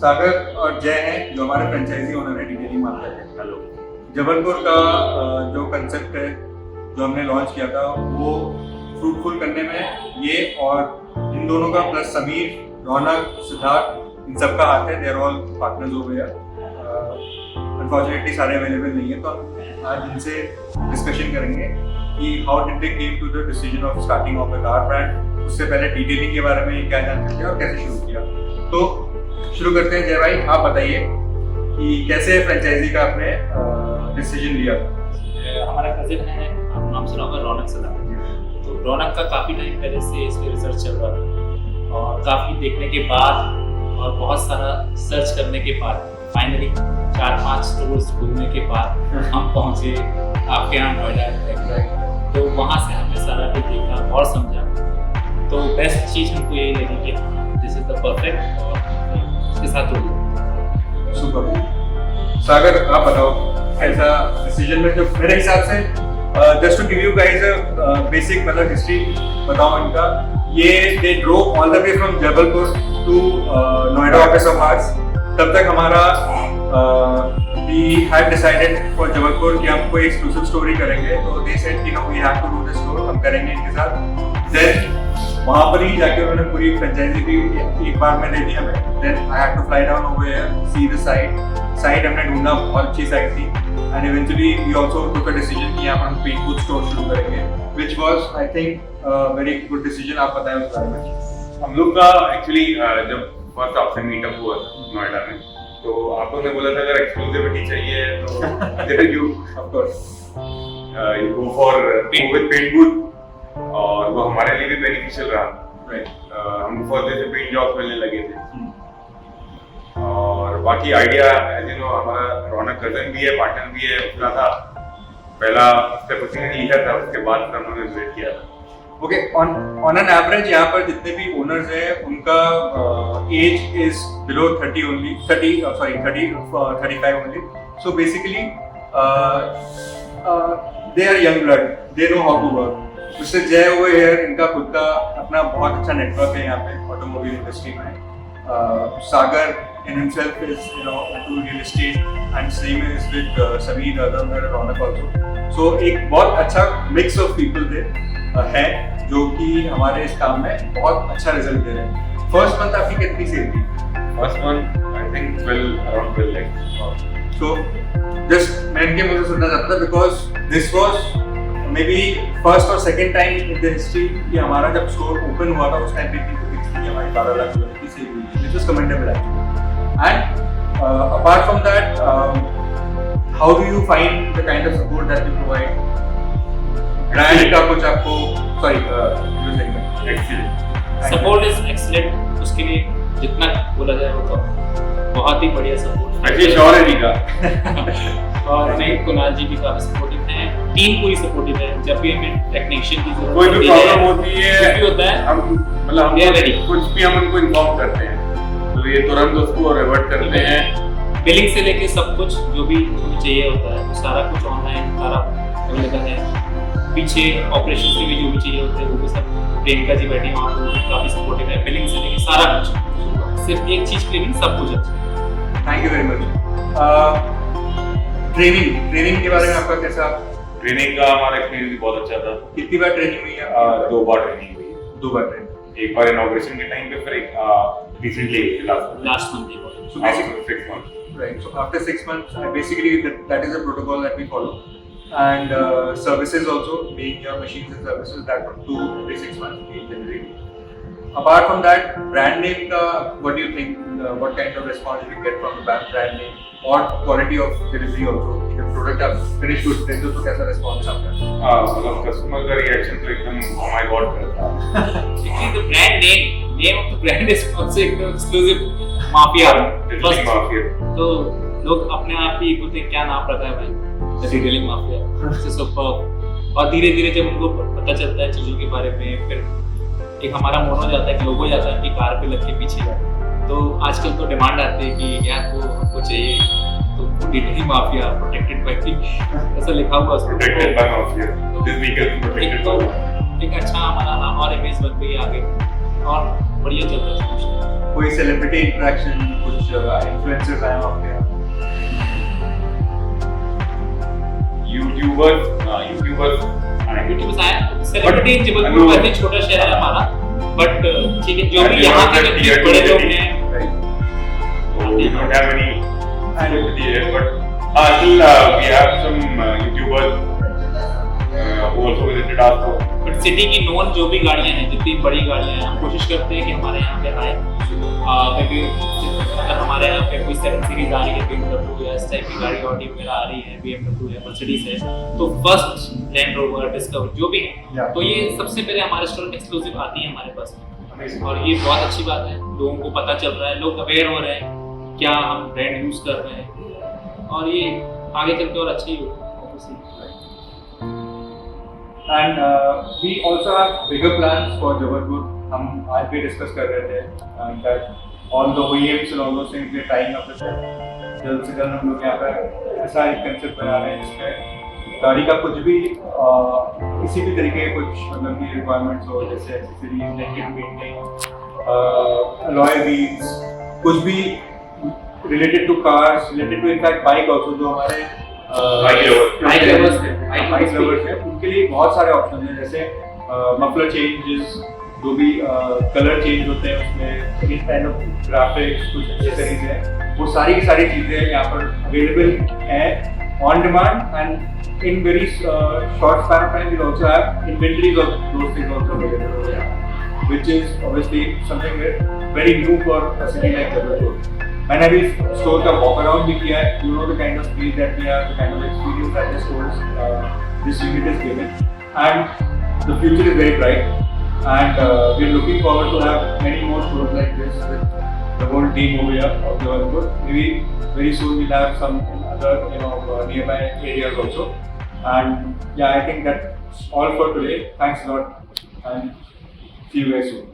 सागर और जय हैं जो हमारे फ्रेंचाइजी ओनर है डिटेलिंग माफिया के। हेलो। जबलपुर का जो कंसेप्ट है जो हमने लॉन्च किया था वो फ्रूटफुल करने में ये और इन दोनों का प्लस समीर, रौनक, सिद्धार्थ इन सबका हाथ है। देयर ऑल पार्टनर्स हो गया। अनफॉर्चुनेटली सारे अवेलेबल नहीं है तो हम आज इनसे डिस्कशन करेंगे कि how did they came to the decision of starting of a car brand. उससे पहले डिटेलिंग के बारे में क्या जानते थे और कैसे शुरू किया। तो शुरू करते हैं। जय भाई, आप बताइए कि कैसे फ्रेंचाइजी का आपने डिसीजन लिया। हमारा कजिन है, आप नाम सुना होगा, रौनक सदा। तो रौनक का काफ़ी टाइम पहले से इस पर रिसर्च चल रहा था और काफ़ी देखने के बाद और बहुत सारा सर्च करने के बाद फाइनली 4-5 स्टोर्स घूमने के बाद हम पहुँचे आपके यहाँ नोएडा। तो वहाँ से हमने सारा कुछ देखा और समझा। तो बेस्ट चीज़ हमको यही लगी कि दिस इज द परफेक्ट और इसके साथ जुड़िए। सुपर। सागर, आप बताओ ऐसा डिसीजन में जो मेरे हिसाब से just to give you guys a basic मतलब हिस्ट्री बताओ इनका। ये they drove all the way from Jabalpur to Noida office of arts. तब तक हमारा we had decided for Jabalpur कि हम कोई एक्सक्लूसिव स्टोरी करेंगे। तो दे सेड कि no we have to do this store, हम करेंगे इनके साथ। देन वहाँ पर ही जाके उन्होंने पूरी फ्रेंचाइजी भी एक बार में दे दी हमें। Then I had to fly down over here, see the site हमने ढूंढा, बहुत अच्छी साइट थी। And eventually we also took a decision कि यहाँ पर हम पेंट बूथ स्टोर शुरू करेंगे, which was I think very good decision. आप बताएं उस बारे में। हम लोग का एक्चुअली जब फर्स्ट आपसे मीटअप हुआ नोएडा में तो आप लोगों ने बोला था अगर एक्सक्लूसिविटी चाहिए तो you of course you go for with paint booth और वो हमारे लिए भी बेनिफिशियल रहा। हम फर्स्ट से पेंट जॉब मिलने लगे थे और बाकी आइडिया एज यू नो हमारा रौनक कजन भी है, पार्टनर भी है, उसका था पहला स्टेप उसने लिया था, उसके बाद फिर हमने विजिट किया था। ओके, ऑन एन एवरेज यहाँ पर जितने भी ओनर्स हैं उनका age is below 30 only, 35 only. So basically they are young blood, they know how to work. उससे जय हुए है, इनका खुद का अपना बहुत अच्छा नेटवर्क है यहाँ पे ऑटोमोबाइल इंडस्ट्री में। Sagar in himself is into real estate and same is with Sameer, Adam and Ronak also. So एक बहुत अच्छा mix of people है जो कि हमारे इस काम में बहुत अच्छा रिजल्ट दे रहे हैं। फर्स्ट मंथ आपकी कितनी सेल थी? First month I think 12 lakh. So just मैं इनके मुझे सुनना चाहता था because this was may be first और second time in the history कि हमारा जब स्टोर ओपन हुआ था उस टाइम पे हमारी 12 लाख की सेल हुई थी, which is commendable actually. And apart from that, how do you find the kind of support that you provide? Brand का कुछ आपको सपोर्ट इज एक्सीलेंट। उसके लिए जितना बोला जाए वो बहुत ही बढ़िया सपोर्ट। एक्चुअली शौर्य जी का और नहीं, कुणाल जी भी काफी सपोर्टिव हैं, टीम पूरी सपोर्टिव है। जब भी हमें टेक्नीशियन की जरूरत कोई भी प्रॉब्लम होती है, कुछ भी होता है, हम मतलब कुछ भी हम उनको इन्फॉर्म करते हैं तो ये तुरंत उसको रिवर्ट करते हैं। बिलिंग से लेके सब कुछ जो भी चाहिए होता है वो सारा कुछ ऑनलाइन सारा अवेलेबल है। पीछे ऑपरेशन के भी जो भी चाहिए होते हैं वो भी सब प्रियंका जी बैठी वहाँ पर काफी सपोर्टिव है। बिलिंग से लेके सारा कुछ, सिर्फ एक चीज के नहीं सब कुछ अच्छा। Thank you very much. Training के बारे में आपका कैसा? ट्रेनिंग का हमारा एक्सपीरियंस भी बहुत अच्छा था। कितनी बार ट्रेनिंग हुई है? 2 बार ट्रेनिंग हुई है। 2 बार ट्रेनिंग, एक बार इनॉग्रेशन के टाइम पे, फिर एक recently last month. So basically 6 months, right? So after 6 months, basically that is a protocol that we follow, and services also, being your machines and services, that do every 6 months we generate. Apart from that, brand name ka, what do you think? What kind of response you get from the brand name or quality of delivery also? The product आप finish good देते हो तो कैसा response आता है? मतलब customer का reaction तो एकदम oh my god करता है। Actually the brand name of the brand is also एकदम exclusive माफिया। Detailing mafia. तो लोग अपने आप ही बोलते हैं क्या नाम रखा है भाई, डिटेलिंग माफिया। It's super. और धीरे धीरे जब उनको पता चलता है चीजों के बारे में, फिर एक हमारा मोन हो जाता है कि लोगो जाता है कि कार पे लग के पीछे जाए। तो आजकल तो डिमांड आती है कि यार वो हमको चाहिए, तो डिटेलिंग माफिया प्रोटेक्टेड बाय ऐसा लिखा हुआ है, protected by mafia, this vehicle protected by. एक अच्छा हमारा नाम और इमेज बन गई आगे और बढ़िया चल रहा है। कोई सेलिब्रिटी इंटरेक्शन, कुछ इन्फ्लुएंसर्स आए हो आपके यहाँ? यूट्यूबर्स यूट्यूब आया सेलिब्रिटी जबलपुर वैसे छोटा शहर है हमारा, बट ठीक है जो भी यहाँ के जो बड़े लोग हैं we don't have any celebrity here, but still we have some YouTubers who also visited us. But city की नॉन जो भी गाड़ियाँ हैं, जितनी बड़ी गाड़ियाँ हैं, हम कोशिश करते हैं कि हमारे यहाँ पे आए। मे बी अगर हमारे यहाँ पे कोई 7 सीरीज आ रही है, BMW या इस टाइप की गाड़ी, ऑडी वगैरह आ रही है, BMW है, मर्सिडीज है, तो फर्स्ट लैंड रोवर, डिस्कवर जो भी है, तो ये सबसे पहले हमारे रेस्टोरेंट एक्सक्लूसिव आती है हमारे पास। और ये बहुत अच्छी बात है, लोगों को पता चल रहा है, लोग अवेयर हो रहे हैं क्या हम ब्रांड यूज कर रहे हैं, और ये आगे चल के और अच्छा ही होगा। And we also have bigger plans for Jabalpur. हम आज भी डिस्कस कर रहे थे that all the OEMs and all those things we are tying up with them. जल्द से जल्द हम लोग यहाँ पर ऐसा एक कंसेप्ट बना रहे हैं जिसमें गाड़ी का कुछ भी किसी भी तरीके के कुछ मतलब की रिक्वायरमेंट्स हो, जैसे accessories, naked painting, alloy wheels, कुछ भी related to cars, related to in fact bike also, जो हमारे बाइक लवर्स हैं उनके लिए बहुत सारे ऑप्शन हैं, जैसे मफलर चेंजेस, जो भी कलर चेंज होते हैं उसमें, इस काइंड ऑफ ग्राफिक्स, कुछ एक्सेसरीज हैं, वो सारी की सारी चीज़ें यहाँ पर अवेलेबल हैं on demand, and in very short span of time we'll also have inventories of those things also available over here, which is obviously something very new for a city like Jabalpur. मैंने अभी store का walk around भी किया है, you know the kind of space that we have, the kind of experience that this stores, this unit is given, and the future is very bright, and we are looking forward to have many more stores like this with the whole team over here of Jabalpur. Maybe very soon we'll have some in other nearby areas also. And yeah, I think that's all for today. Thanks a lot, and see you guys soon.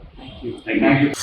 Thank you.